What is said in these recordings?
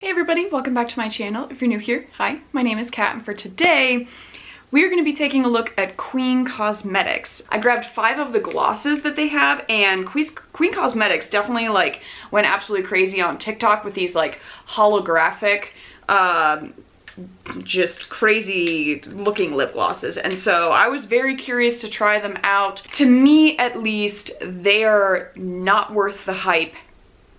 Hey everybody, welcome back to my channel. If you're new here, hi, my name is Kat, and for today, we are going to be taking a look at Queen Cosmetics. I grabbed 5 of the glosses that they have, and Queen Cosmetics definitely like went absolutely crazy on TikTok with these like holographic, just crazy looking lip glosses. And so I was very curious to try them out. To me, at least, they are not worth the hype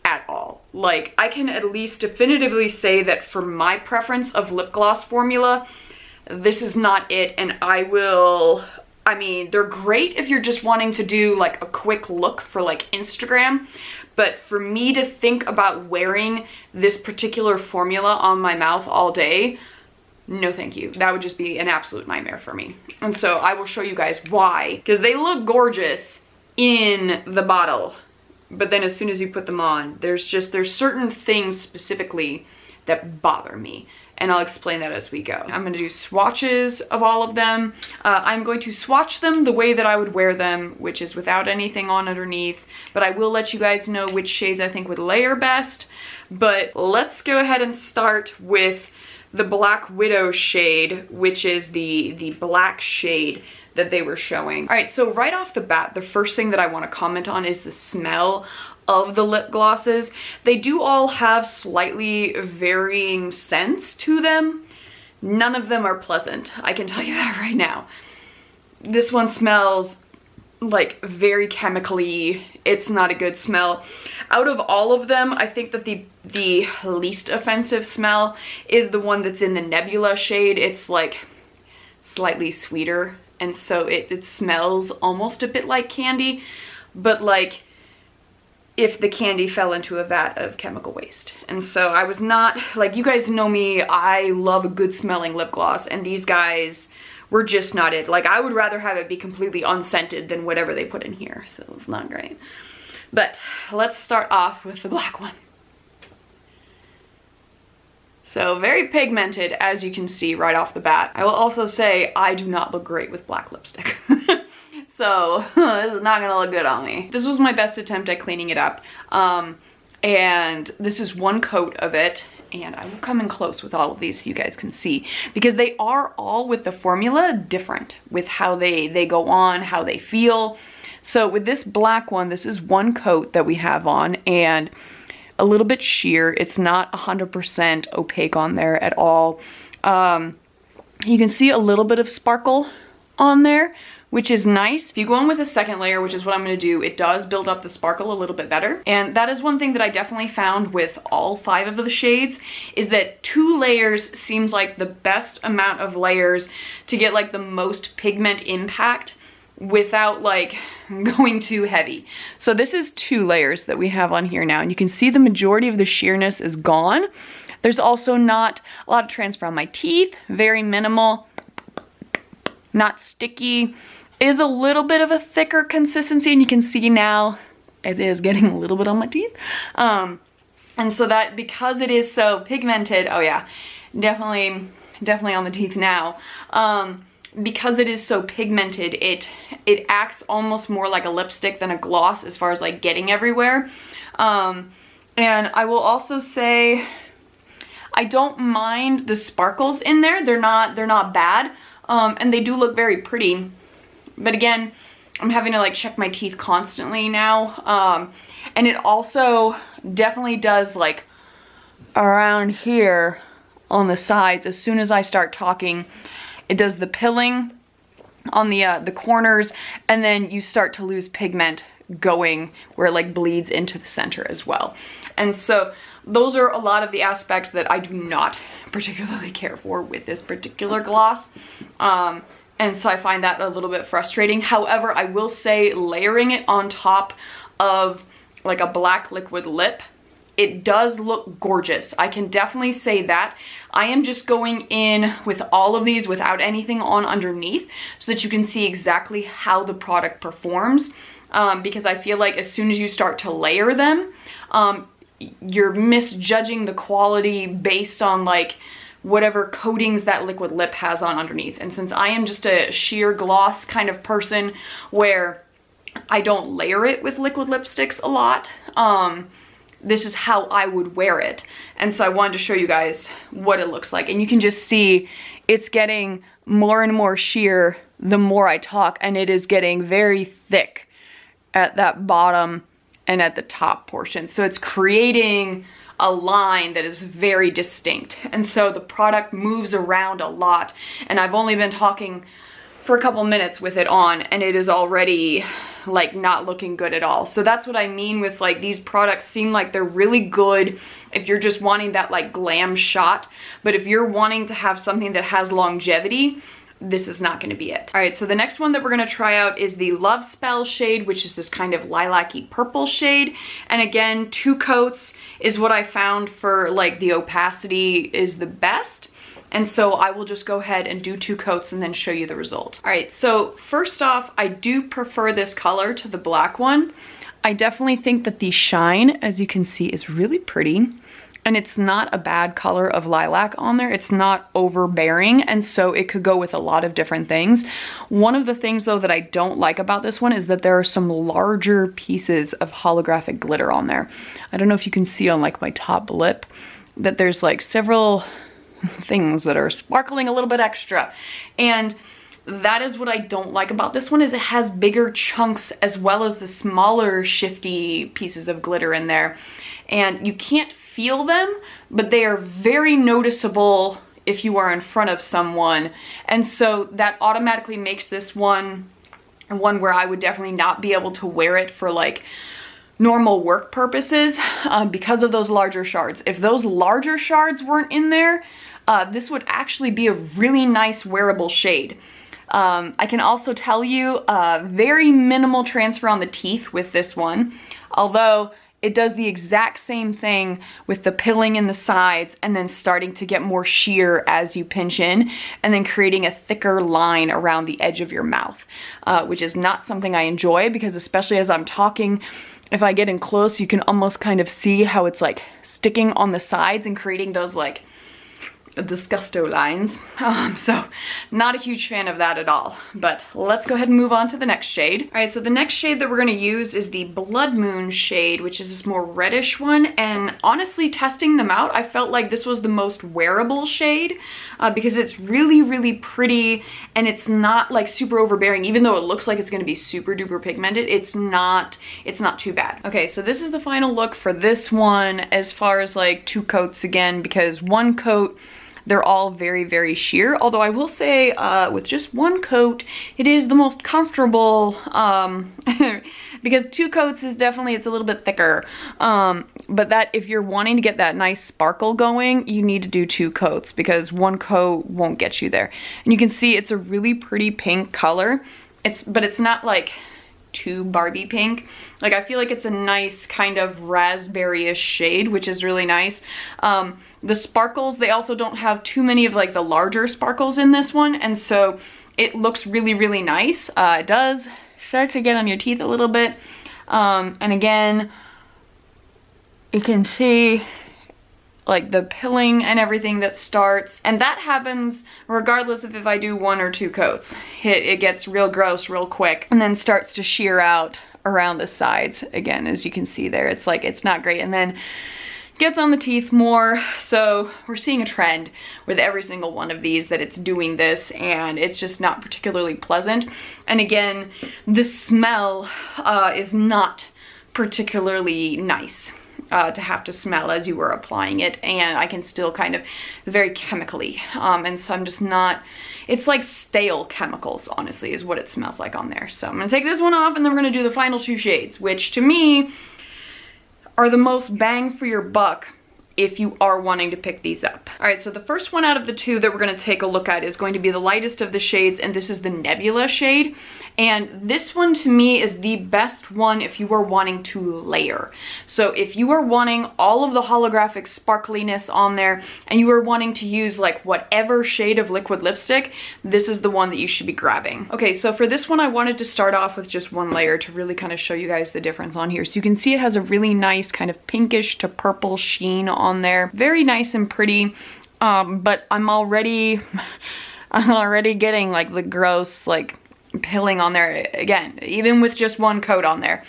at all. Like, I can at least definitively say that for my preference of lip gloss formula, this is not it. And I mean, they're great if you're just wanting to do like a quick look for like Instagram, but for me to think about wearing this particular formula on my mouth all day, no thank you. That would just be an absolute nightmare for me. And so I will show you guys why, because they look gorgeous in the bottle, but then as soon as you put them on, there's certain things specifically that bother me, and I'll explain that as we go. I'm going to do swatches of all of them. I'm going to swatch them the way that I would wear them, which is without anything on underneath, but I will let you guys know which shades I think would layer best. But let's go ahead and start with the Black Widow shade, which is the black shade that they were showing. All right, so right off the bat, the first thing that I want to comment on is the smell of the lip glosses. They do all have slightly varying scents to them. None of them are pleasant, I can tell you that right now. This one smells like very chemically. It's not a good smell. Out of all of them, I think that the least offensive smell is the one that's in the Nebula shade. It's like slightly sweeter, and so it smells almost a bit like candy, but like if the candy fell into a vat of chemical waste. And so I was not, like, you guys know me, I love a good smelling lip gloss, and these guys were just not it. Like, I would rather have it be completely unscented than whatever they put in here, so it's not great. But let's start off with the black one. So very pigmented, as you can see right off the bat. I will also say I do not look great with black lipstick. So this is not gonna look good on me. This was my best attempt at cleaning it up. And this is one coat of it. And I will come in close with all of these so you guys can see, because they are all with the formula different with how they go on, how they feel. So with this black one, this is one coat that we have on, and a little bit sheer. It's not 100% opaque on there at all. You can see a little bit of sparkle on there, which is nice. If you go on with a second layer, which is what I'm gonna do, it does build up the sparkle a little bit better. And that is one thing that I definitely found with all 5 of the shades, is that 2 layers seems like the best amount of layers to get like the most pigment impact without like going too heavy. So this is 2 layers that we have on here now, and you can see the majority of the sheerness is gone. There's also not a lot of transfer on my teeth, very minimal, not sticky. It is a little bit of a thicker consistency, and you can see now it is getting a little bit on my teeth. And so that, because it is so pigmented, oh yeah, definitely on the teeth now. Because it is so pigmented, it acts almost more like a lipstick than a gloss as far as like getting everywhere. And I will also say I don't mind the sparkles in there. They're not bad, and they do look very pretty. But again, I'm having to like check my teeth constantly now. And it also definitely does like around here on the sides. As soon as I start talking, it does the pilling on the corners, and then you start to lose pigment going where it like bleeds into the center as well. And so those are a lot of the aspects that I do not particularly care for with this particular gloss. And so I find that a little bit frustrating. However, I will say layering it on top of like a black liquid lip, it does look gorgeous. I can definitely say that. I am just going in with all of these without anything on underneath so that you can see exactly how the product performs. Because I feel like as soon as you start to layer them, you're misjudging the quality based on like whatever coatings that liquid lip has on underneath. And since I am just a sheer gloss kind of person where I don't layer it with liquid lipsticks a lot, this is how I would wear it. And so I wanted to show you guys what it looks like. And you can just see it's getting more and more sheer the more I talk, and it is getting very thick at that bottom and at the top portion. So it's creating a line that is very distinct. And so the product moves around a lot, and I've only been talking for a couple minutes with it on, and it is already like not looking good at all. So that's what I mean with like these products seem like they're really good if you're just wanting that like glam shot, but if you're wanting to have something that has longevity, this is not going to be it. All right, so the next one that we're going to try out is the Love Spell shade, which is this kind of lilac-y purple shade. And again, 2 coats is what I found for like the opacity is the best. And so I will just go ahead and do 2 coats and then show you the result. All right, so first off, I do prefer this color to the black one. I definitely think that the shine, as you can see, is really pretty. And it's not a bad color of lilac on there. It's not overbearing, and so it could go with a lot of different things. One of the things though that I don't like about this one is that there are some larger pieces of holographic glitter on there. I don't know if you can see on like my top lip that there's like several things that are sparkling a little bit extra. And that is what I don't like about this one, is it has bigger chunks as well as the smaller shifty pieces of glitter in there. And you can't feel them, but they are very noticeable if you are in front of someone. And so that automatically makes this one where I would definitely not be able to wear it for like normal work purposes because of those larger shards. If those larger shards weren't in there, this would actually be a really nice wearable shade. I can also tell you very minimal transfer on the teeth with this one, although it does the exact same thing with the pilling in the sides and then starting to get more sheer as you pinch in and then creating a thicker line around the edge of your mouth, which is not something I enjoy because especially as I'm talking, if I get in close, you can almost kind of see how it's like sticking on the sides and creating those like disgusto lines. So not a huge fan of that at all, but let's go ahead and move on to the next shade. All right, so the next shade that we're going to use is the Blood Moon shade, which is this more reddish one. And honestly, testing them out, I felt like this was the most wearable shade because it's really, really pretty and it's not like super overbearing. Even though it looks like it's going to be super duper pigmented, it's not too bad. Okay, so this is the final look for this one as far as like 2 coats again, because 1 coat, they're all very, very sheer. Although I will say with just 1 coat, it is the most comfortable because 2 coats is definitely, it's a little bit thicker. But that if you're wanting to get that nice sparkle going, you need to do 2 coats because 1 coat won't get you there. And you can see it's a really pretty pink color. But it's not like too Barbie pink. Like I feel like it's a nice kind of raspberry-ish shade, which is really nice. The sparkles, they also don't have too many of like the larger sparkles in this one, and so it looks really, really nice. It does start to get on your teeth a little bit. And again, you can see like the pilling and everything that starts, and that happens regardless of if I do 1 or 2 coats. It gets real gross real quick and then starts to shear out around the sides again, as you can see there. It's like, it's not great, and then gets on the teeth more. So we're seeing a trend with every single one of these that it's doing this, and it's just not particularly pleasant. And again, the smell is not particularly nice to have to smell as you were applying it, and I can still kind of very chemically, and so I'm just not, it's like stale chemicals, honestly, is what it smells like on there. So I'm gonna take this one off, and then we're gonna do the final 2 shades, which to me are the most bang for your buck if you are wanting to pick these up. All right, so the first one out of the 2 that we're gonna take a look at is going to be the lightest of the shades, and this is the Nebula shade. And this one to me is the best one if you are wanting to layer. So if you are wanting all of the holographic sparkliness on there and you are wanting to use like whatever shade of liquid lipstick, this is the one that you should be grabbing. Okay, so for this one I wanted to start off with just 1 layer to really kind of show you guys the difference on here. So you can see it has a really nice kind of pinkish to purple sheen on there. Very nice and pretty, but I'm already getting like the gross like pilling on there again, even with just 1 coat on there.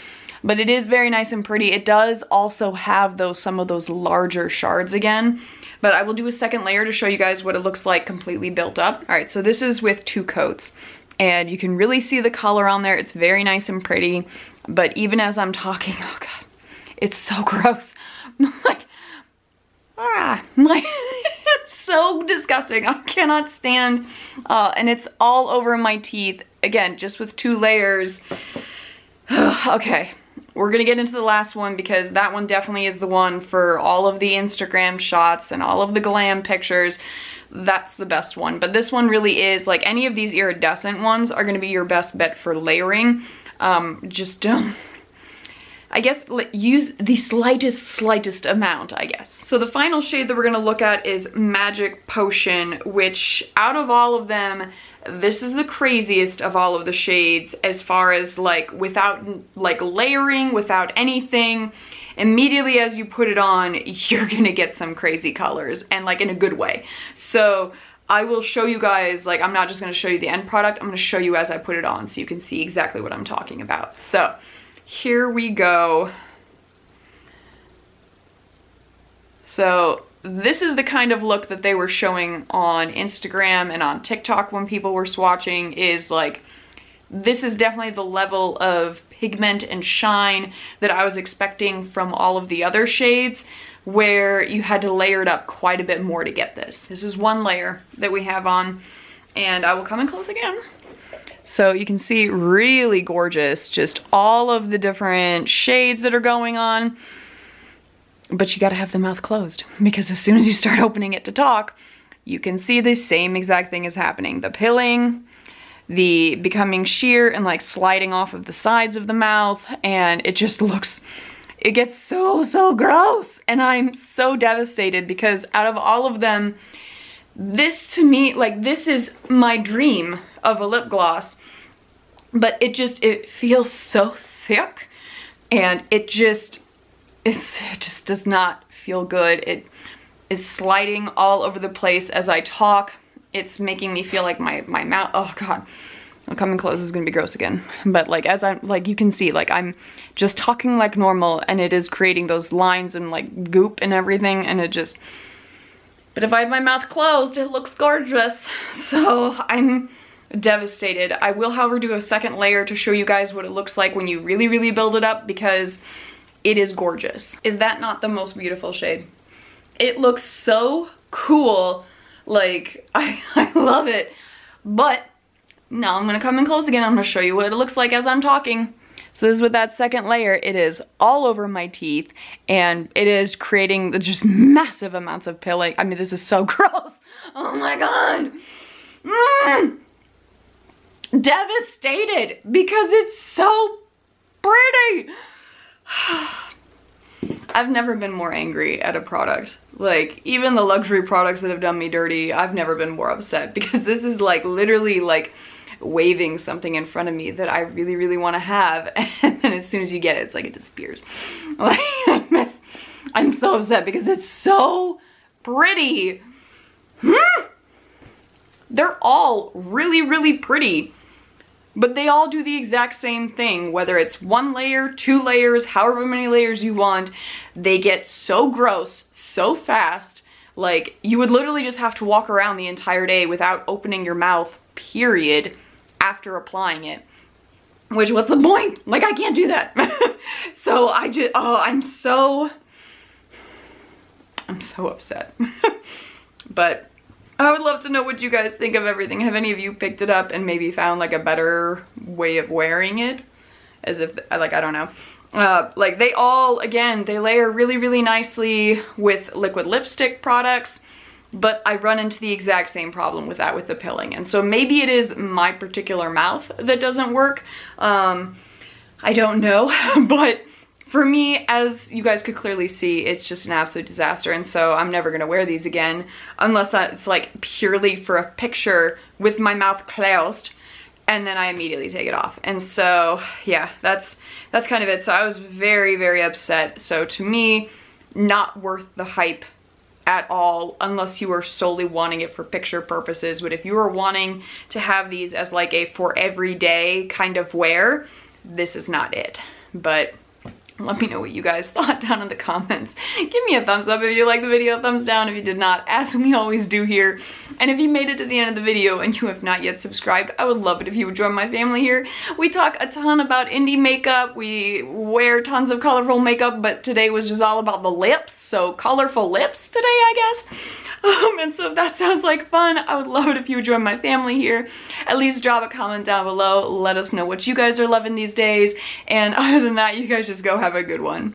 but it is very nice and pretty. It does also have some of those larger shards again, but I will do a second layer to show you guys what it looks like completely built up. All right, so this is with 2 coats, and you can really see the color on there. It's very nice and pretty, but even as I'm talking, oh God, it's so gross. Like, so disgusting. I cannot stand, and it's all over my teeth. Again, just with 2 layers. Okay, we're gonna get into the last one because that one definitely is the one for all of the Instagram shots and all of the glam pictures. That's the best one. But this one really is, like, any of these iridescent ones are gonna be your best bet for layering. I guess use the slightest amount, I guess. So the final shade that we're gonna look at is Magic Potion, which out of all of them, this is the craziest of all of the shades as far as like without like layering, without anything. Immediately as you put it on, you're gonna get some crazy colors, and like in a good way. So I will show you guys, like, I'm not just gonna show you the end product, I'm gonna show you as I put it on so you can see exactly what I'm talking about. So here we go. So this is the kind of look that they were showing on Instagram and on TikTok when people were swatching, is like, this is definitely the level of pigment and shine that I was expecting from all of the other shades, where you had to layer it up quite a bit more to get this. This is one layer that we have on, and I will come in close again. So you can see really gorgeous, just all of the different shades that are going on. But you gotta have the mouth closed, because as soon as you start opening it to talk, you can see the same exact thing is happening. The pilling, the becoming sheer and like sliding off of the sides of the mouth, and it just looks, it gets so gross. And I'm so devastated because out of all of them, this to me, like, this is my dream of a lip gloss, but it feels so thick, and it just does not feel good. It is sliding all over the place as I talk. It's making me feel like my mouth, oh God, I'm coming close, this is gonna be gross again. But like, as I'm, like, you can see, like, I'm just talking like normal, and it is creating those lines and like goop and everything, and it just, but if I have my mouth closed, it looks gorgeous. So I'm devastated. I will, however, do a second layer to show you guys what it looks like when you really build it up, because it is gorgeous. Is that not the most beautiful shade? It looks so cool. Like, I love it. But now I'm gonna come in close again. I'm gonna show you what it looks like as I'm talking. So this is with that second layer. It is all over my teeth, and it is creating just massive amounts of pilling. I mean, this is so gross. Oh my God. Devastated because it's so pretty. I've never been more angry at a product. Like, even the luxury products that have done me dirty, I've never been more upset, because this is like literally like waving something in front of me that I really want to have, and then as soon as you get it, it's like it disappears. Like, I'm so upset because it's so pretty. They're all really pretty, but they all do the exact same thing, whether it's 1 layer, 2 layers, however many layers you want. They get so gross so fast. Like, you would literally just have to walk around the entire day without opening your mouth, period, after applying it. Which, what's the point? Like, I can't do that. So I just, oh, I'm so upset. But I would love to know what you guys think of everything. Have any of you picked it up and maybe found like a better way of wearing it? As if, like, I don't know. Like, they all, again, they layer really nicely with liquid lipstick products, but I run into the exact same problem with that with the pilling. And so maybe it is my particular mouth that doesn't work. I don't know, but for me, as you guys could clearly see, it's just an absolute disaster, and so I'm never gonna wear these again unless it's like purely for a picture with my mouth closed, and then I immediately take it off. And so yeah, that's kind of it. So I was very upset. So to me, not worth the hype at all, unless you are solely wanting it for picture purposes. But if you are wanting to have these as like a for everyday kind of wear, this is not it. But Let me know what you guys thought down in the comments. Give me a thumbs up if you liked the video, thumbs down if you did not, as we always do here. And if you made it to the end of the video and you have not yet subscribed, I would love it if you would join my family here. We talk a ton about indie makeup, we wear tons of colorful makeup, but today was just all about the lips, so colorful lips today, I guess. And so if that sounds like fun, I would love it if you would join my family here. At least drop a comment down below, let us know what you guys are loving these days, and other than that, you guys just go have a good one.